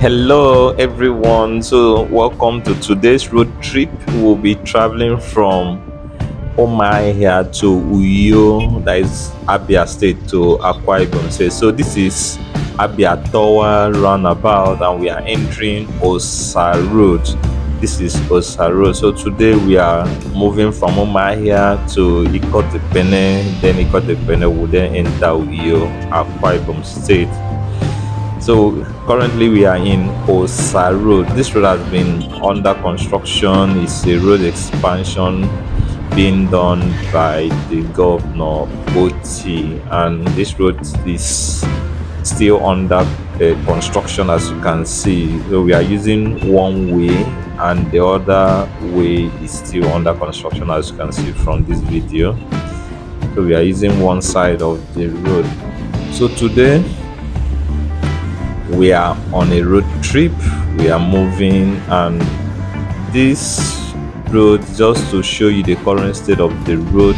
Hello everyone, so welcome to today's road trip. We'll be traveling from Umuahia to Uyo, that is Abia State, to Akwa Ibom State. So this is abiatown roundabout and we are entering Osa Road. This is Osa Road. So today we are moving from Umuahia to Ikot Ekpene, then Ikot Ekpene will then enter Uyo, Akwa Ibom State. So currently we are in Osa Road. This road has been under construction. It's a road expansion being done by the governor OT, and this road is still under construction, as you can see. So we are using one way and the other way is still under construction, as you can see from this video. So we are using one side of the road. So today we are on a road trip. We are moving, and this road, just to show you the current state of the road,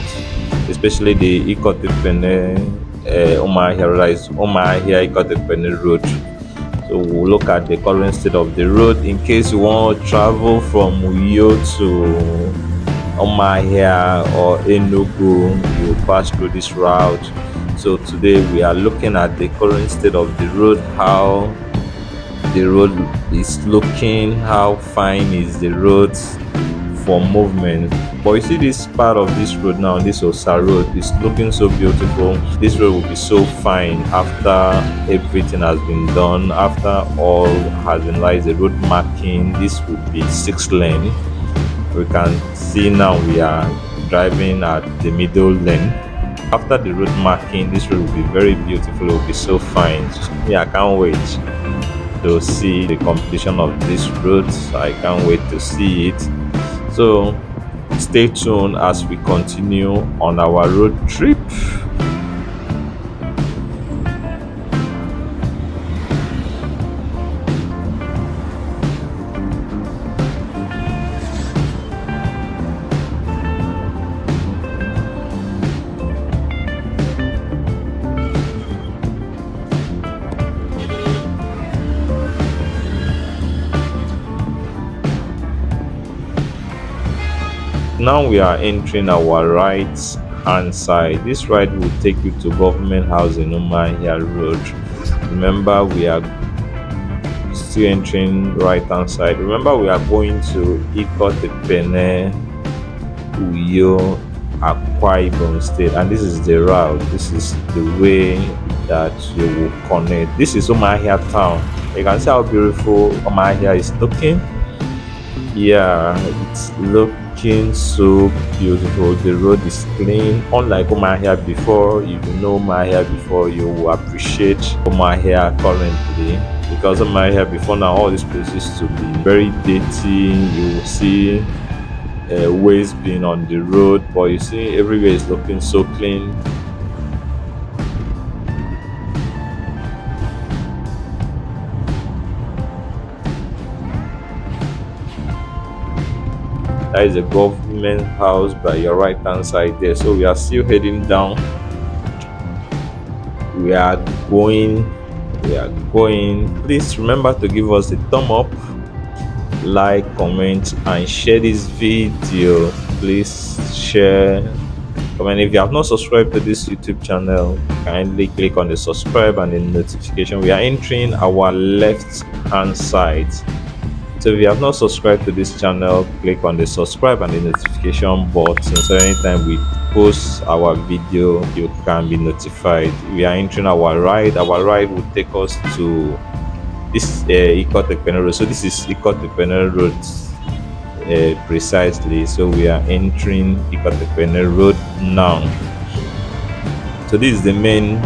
especially the Ikot Ekpene Umuahia Ikot Ekpene Road. So we'll look at the current state of the road in case you want to travel from Uyo to Umuahia or Enugu. You pass through this route. So today we are looking at the current state of the road, how the road is looking, how fine is the road for movement. But you see this part of this road now, this Osa Road, is looking so beautiful. This road will be so fine after everything has been done, after all has been like the road marking. This will be 6 lane. We can see now we are driving at the middle lane. After the road marking, this road will be very beautiful. It will be so fine. Yeah, I can't wait to see the completion of this road. I can't wait to see it. So stay tuned as we continue on our road trip. Now we are entering our right hand side. This ride will take you to Government House in Umuahia Road. Remember, we are still entering right hand side. Remember, we are going to Ikot Ekpene Uyo Akwa Ibom State, and this is the route. This is the way that you will connect. This is Umuahiatown. You can see how beautiful Umuahia is looking. Yeah, it's looking so beautiful. The road is clean, unlike Umuahia before. If you know Umuahia before, you will appreciate Umuahia currently, because Umuahia before now, all these places to be very dirty. You will see waste being on the road, but you see everywhere is looking so clean. That is a government house by your right hand side there. So we are still heading down. We are going. Please remember to give us a thumb up, like, comment, and share this video. Please share, comment. If you have not subscribed to this YouTube channel, kindly click on the subscribe and the notification. We are entering our left hand side. So if you have not subscribed to this channel, click on the subscribe and the notification button, so anytime we post our video, you can be notified. We are entering our ride. Our ride will take us to this Ikot Ekpene Road. So this is Ikot Ekpene Road precisely. So we are entering Ikot Ekpene Road now. So this is the main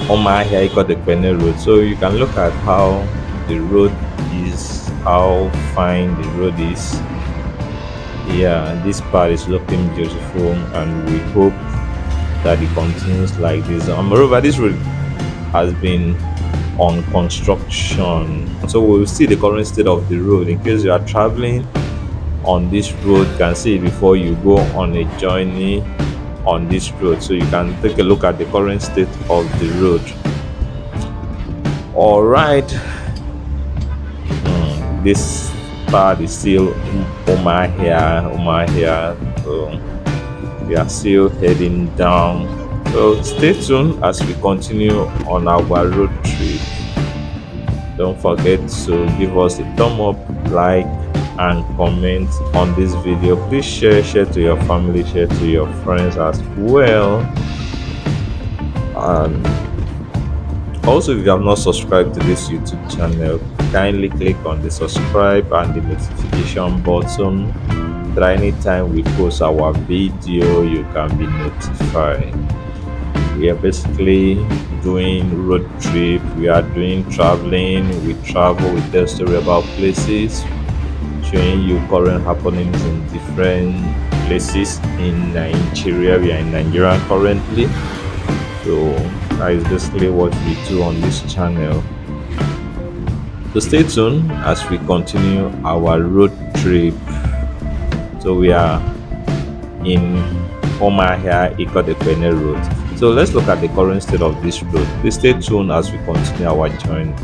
Umuahia Ikot Ekpene Road. So you can look at how the road is, how fine the road is. Yeah, this part is looking beautiful, and we hope that it continues like this. Moreover, this road has been on construction, so we'll see the current state of the road. In case you are traveling on this road, you can see it before you go on a journey on this road, so you can take a look at the current state of the road. All right, this part is still Umuahia. So we are still heading down. So stay tuned as we continue on our road trip. Don't forget to give us a thumb up, like, and comment on this video. Please share to your family, share to your friends as well. And also, if you have not subscribed to this YouTube channel, kindly click on the subscribe and the notification button. That anytime we post our video, you can be notified. We are basically doing road trip. We are doing traveling. We travel. We tell story about places, showing you current happenings in different places in Nigeria. We are in Nigeria currently, so that is basically what we do on this channel. So stay tuned as we continue our road trip. So we are in Umuahia Ikot Ekpene Road. So let's look at the current state of this road. Please stay tuned as we continue our journey.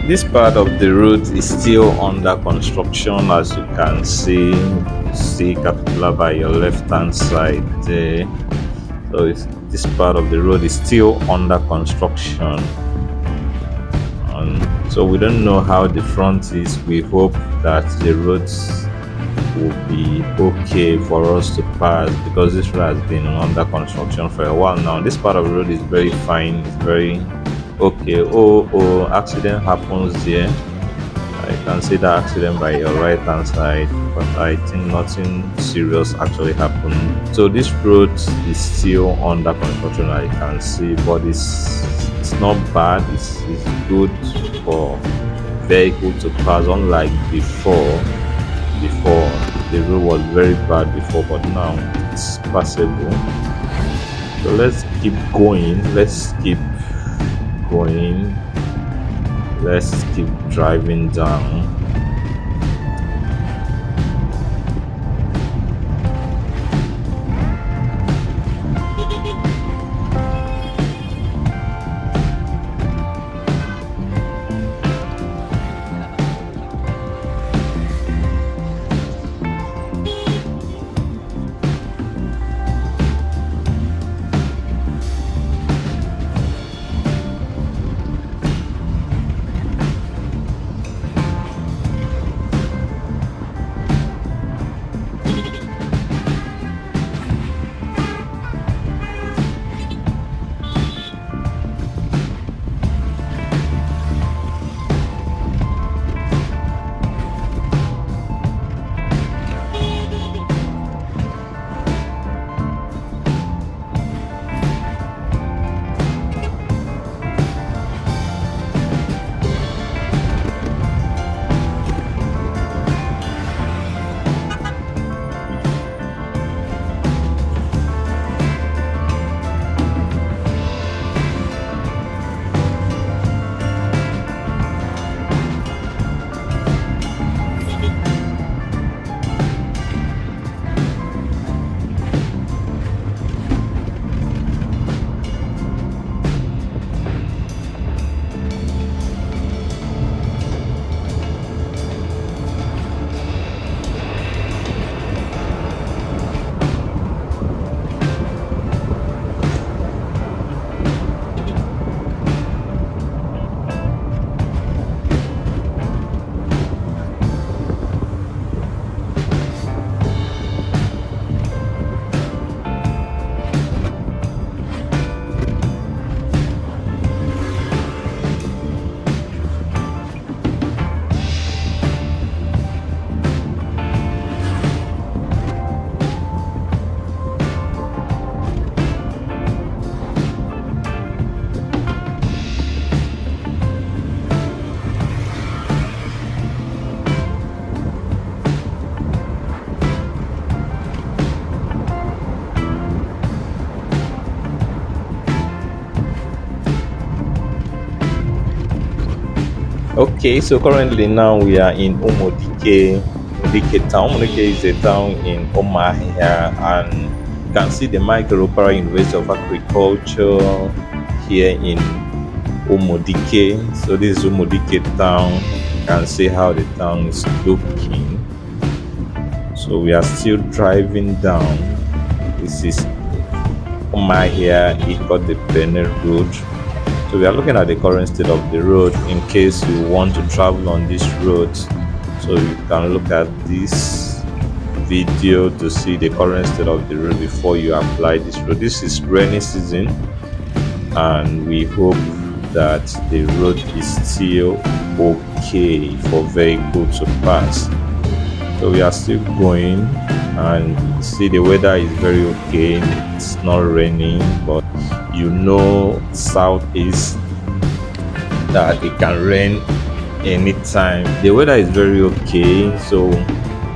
This part of the road is still under construction, as you can see Caterpillar by your left hand side there. So this part of the road is still under construction, and so we don't know how the front is. We hope that the roads will be okay for us to pass, because this road has been under construction for a while now. This part of the road is very fine, it's very okay. Oh, accident happens there. I can see the accident by your right hand side, but I think nothing serious actually happened. So this road is still under construction, I can see, but it's not bad. It's good for vehicle to pass, unlike before the road was very bad before, but now it's passable. So let's keep going, let's keep driving down. Okay, so currently now we are in Umudike town. Umudike is a town in Umuahia, and you can see the Micro University of Agriculture here in Umudike. So this is Umudike town. You can see how the town is looking. So we are still driving down. This is Umuahia Ikot Ekpene Road. So we are looking at the current state of the road in case you want to travel on this road. So you can look at this video to see the current state of the road before you apply this road. This is rainy season, and we hope that the road is still okay for vehicles to pass. So we are still going, and see the weather is very okay. It's not raining, but you know southeast that it can rain anytime. The weather is very okay, so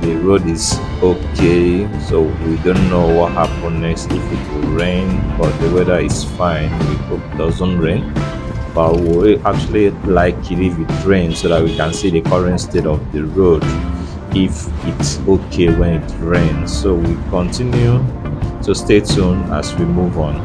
the road is okay. So we don't know what happens next, if it will rain, but the weather is fine. We hope it doesn't rain, but we actually like it if it rains so that we can see the current state of the road, if it's okay when it rains. So we continue, so stay tuned as we move on.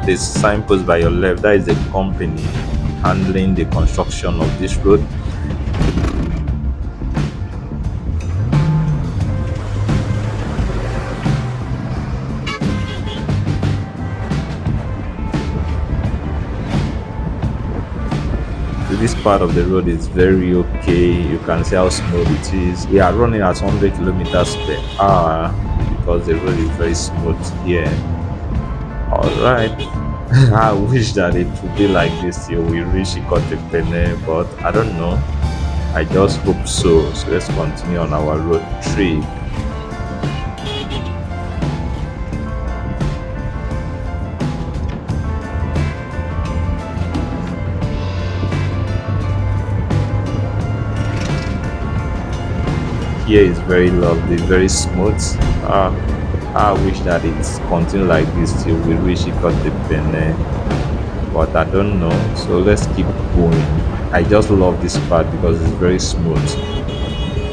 The signpost by your left, that is the company handling the construction of this road. So this part of the road is very okay. You can see how smooth it is. We are running at 100 kilometers per hour because the road is very smooth here. All right. I wish that it would be like this till we reach Ikot Ekpene, but I don't know. I just hope so. So let's continue on our road trip. Here is very lovely, very smooth. I wish that it's continue like this till we reach Ikot Ekpene, but I don't know. So let's keep going. I just love this part because it's very smooth,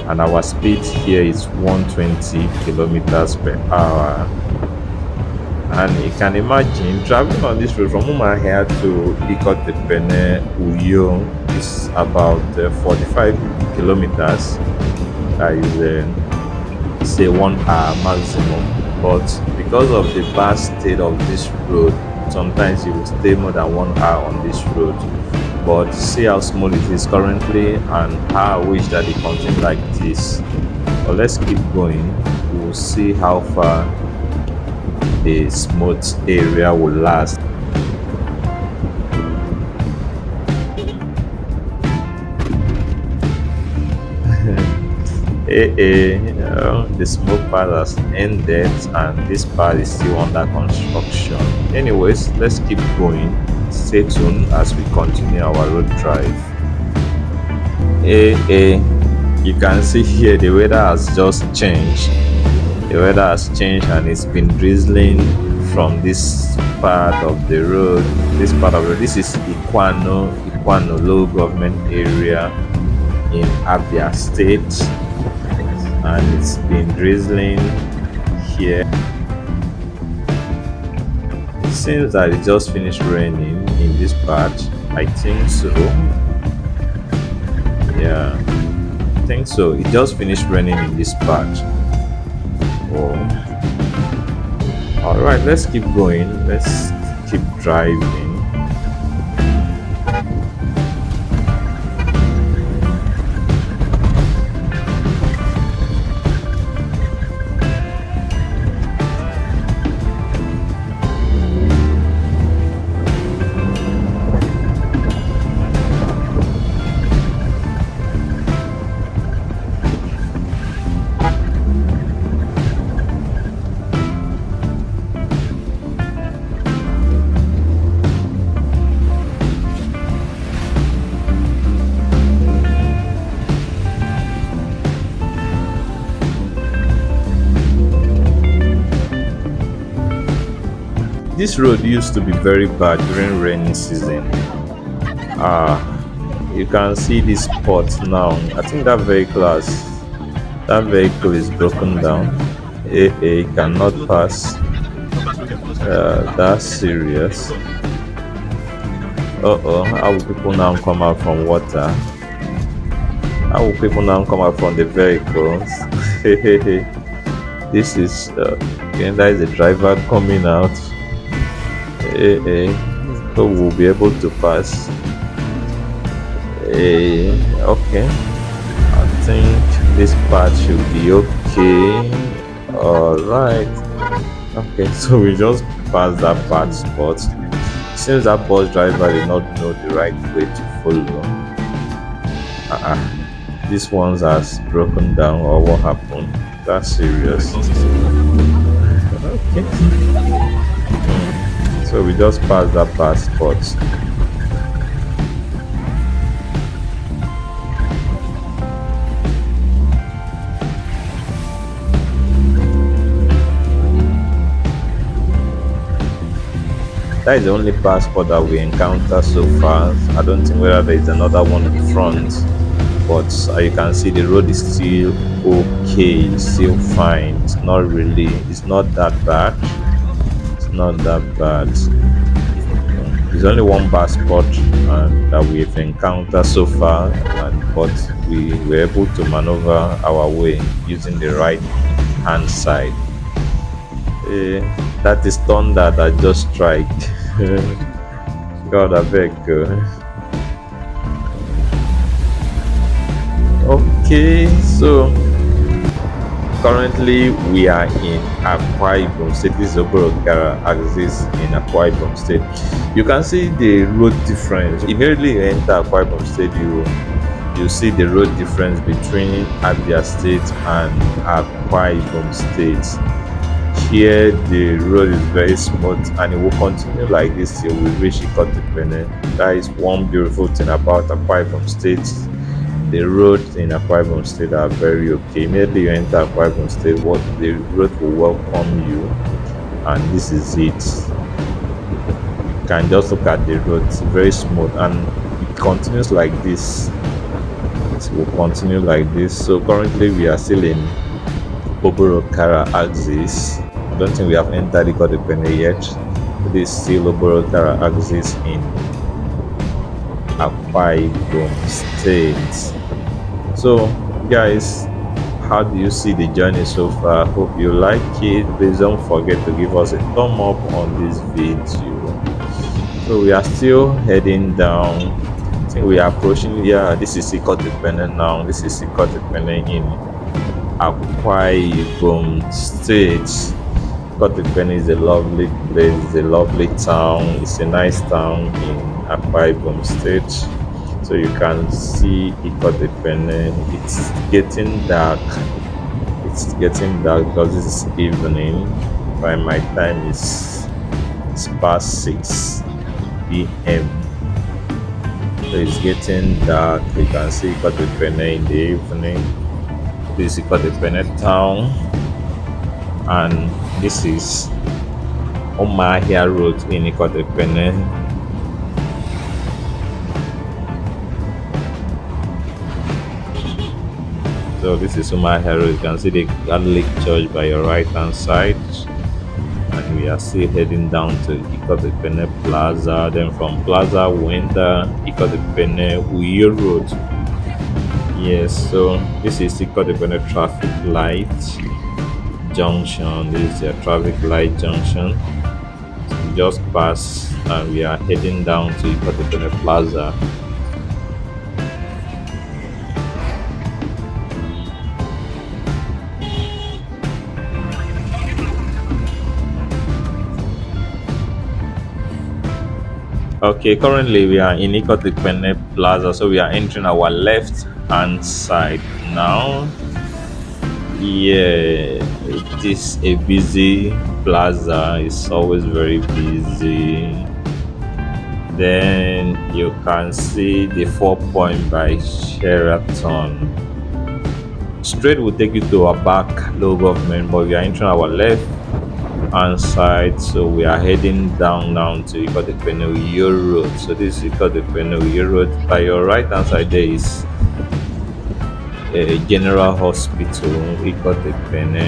and our speed here is 120 kilometers per hour. And you can imagine traveling on this road from Umuahia to Ikot Ekpene Uyo is about 45 kilometers. That is say 1 hour maximum. But because of the bad state of this road, sometimes you will stay more than 1 hour on this road. But see how smooth it is currently, and how I wish that it continued like this. But let's keep going. We'll see how far the smooth area will last. The smoke part has ended, and this part is still under construction. Anyways, let's keep going. Stay tuned as we continue our road drive. You can see here the weather has just changed. The weather has changed and it's been drizzling from this part of the road. This is Ikwano low government area in Abia State, and it's been drizzling here. It seems that it just finished raining in this part. I think so. Yeah, I think so. It just finished raining in this part. Oh. All right, let's keep going. Let's keep driving. This road used to be very bad during rainy season. You can see this spot now. I think that vehicle is broken down. It cannot pass. That's serious. How will people now come out from water? How will people now come out from the vehicles? This is again, that is the driver coming out. So we'll be able to pass. Okay, I think this part should be okay. All right. Okay, so we just passed that part spot. Since that bus driver did not know the right way to follow. This one has broken down, or what happened? That's serious. Okay. So we just passed that passport. That is the only passport that we encounter so far. I don't think whether there is another one in front, but you can see the road is still okay, it's still fine. It's not that bad. Not that bad. There's only one bad spot that we've encountered so far, but we were able to maneuver our way using the right hand side. That is thunder that just struck. God, I beg. Okay, so currently we are in Akwa Ibom State. This is Oborokara axis in Akwa Ibom State. You can see the road difference. Immediately you enter Akwa Ibom State, you see the road difference between Abia State and Akwa Ibom State. Here the road is very smooth and it will continue like this till we reach Ikot Ekpene. That is one beautiful thing about Akwa Ibom State. The roads in Akwa Ibom State are very okay. Immediately you enter Akwa Ibom State, the road will welcome you, and this is it. You can just look at the road; it's very smooth, and it continues like this. It will continue like this. So currently we are still in Oborokara axis. I don't think we have entered Ikot Ekpene yet. This is still Oborokara axis in Akwa Ibom State. So guys, how do you see the journey so far? Hope you like it. Please don't forget to give us a thumb up on this video. So we are still heading down. I think we are approaching. Yeah, this is Ikot Ekpene now. This is Ikot Ekpene in Akwa Ibom State. Ikot Ekpene is a lovely place, it's a lovely town, it's a nice town in Akwa Ibom State. So you can see Ikot Ekpene. It's getting dark. It's getting dark because this is evening. By my time it's past 6 p.m. So it's getting dark. You can see Ikot Ekpene in the evening. This is Ikot Ekpene town, and this is Umuahia Road in Ikot Ekpene. So this is Umuahia Road. You can see the Catholic Church by your right hand side, and we are still heading down to Ikot Ekpene Plaza. Then from Plaza we enter Ikot Ekpene Road. Yes, so this is Ikot Ekpene traffic light junction. This is your traffic light junction. So we just passed and we are heading down to Ikot Ekpene Plaza. Okay, currently we are in Ikot Ekpene Plaza, so we are entering our left hand side now. Yeah, it is a busy plaza. It's always very busy. Then you can see the 4 Point by Sheraton. Straight will take you to our back low government, but we are entering our left hand side, so we are heading down to Ikot Ekpene Road. So this is Ikot Ekpene Road. By your right hand side there is a general hospital, Ikot Ekpene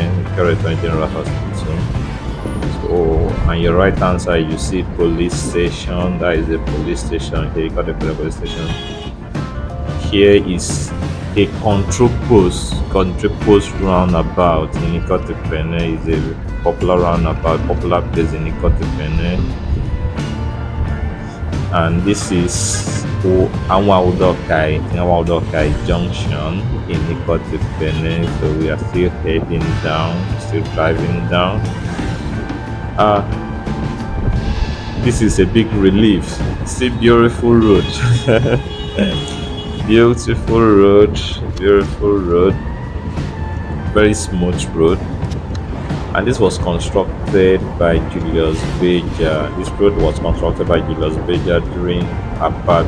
General Hospital. So on your right hand side you see police station. That is the police station here, Ikot Ekpene police station. Here is a control post roundabout in Ikot Ekpene. Is a popular roundabout, popular place in Ikot Ekpene. And this is Umuahia junction in Ikot Ekpene. So we are still heading down, still driving down. This is a big relief. It's a beautiful road. Beautiful road, very smooth road. And this was constructed by Julius Beja. This road was constructed by Julius Beja during Akwa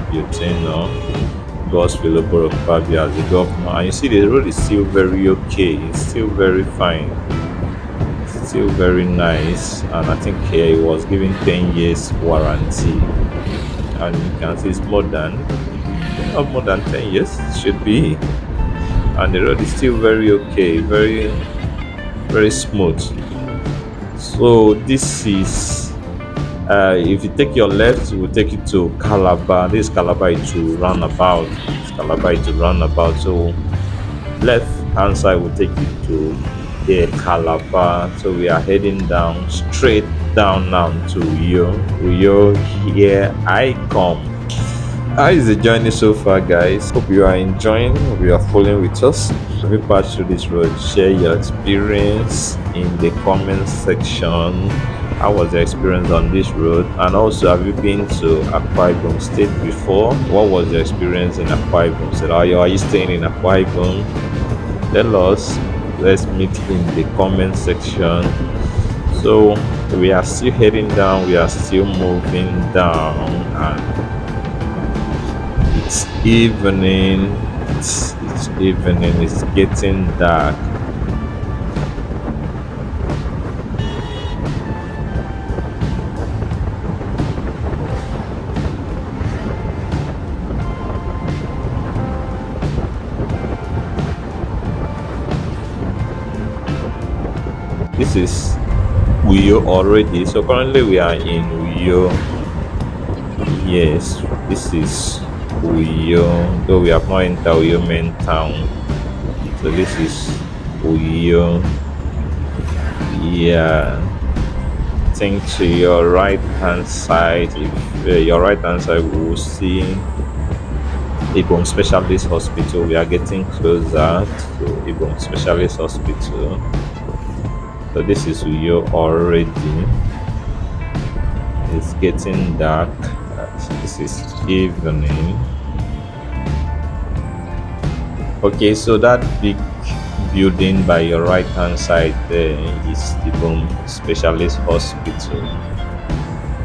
God's Peopleofabiriba as the governor. And you see the road is still very okay. It's still very fine. It's still very nice. And I think here it was given 10 years warranty. And you can see it's more than 10 years. It should be. And the road is still very okay. Very smooth. So this is if you take your left, it will take you to Calabar. This Calabar to roundabout. So left hand side will take you to the Calabar. So we are heading down, straight down now to Uyo. Here I come. How is the journey so far, guys? Hope you are enjoying. Hope you are following with us. If you pass through this road, share your experience in the comment section. How was your experience on this road? And also, have you been to Akwa State before? What was your experience in Akwa State? Are you staying in Akwa? Tell us. Let's meet in the comment section. So we are still heading down. We are still moving down, and it's evening. It's evening. It's getting dark. This is Uyo already. So currently we are in Uyo. Yes, this is Uyo, though we have not entered Uyo main town. So this is Uyo. Yeah, I think to your right hand side, if your right hand side, we will see Ibom Specialist Hospital. We are getting closer to Ibom Specialist Hospital. So this is Uyo already. It's getting dark. This is evening. Okay, so that big building by your right hand side there is the Ibom Specialist Hospital.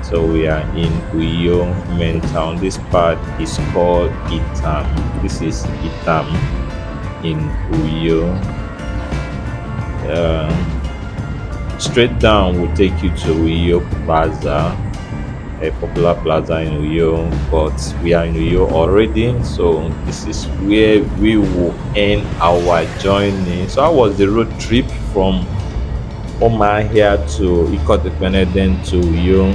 So we are in Uyo main town. This part is called Itam. This is Itam in Uyo. Straight down will take you to Uyo Plaza, a popular plaza in Uyo, but we are in Uyo already, so this is where we will end our journey. So how was the road trip from Umuahia to Ikot Ekpene, then to Uyo?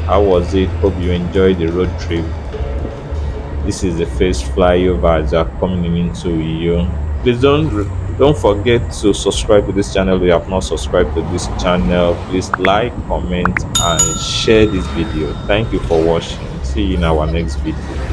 How was it? Hope you enjoyed the road trip. This is the first flyover as you are coming into Uyo. Please don't forget to subscribe to this channel if you have not subscribed to this channel. Please like, comment, and share this video. Thank you for watching. See you in our next video.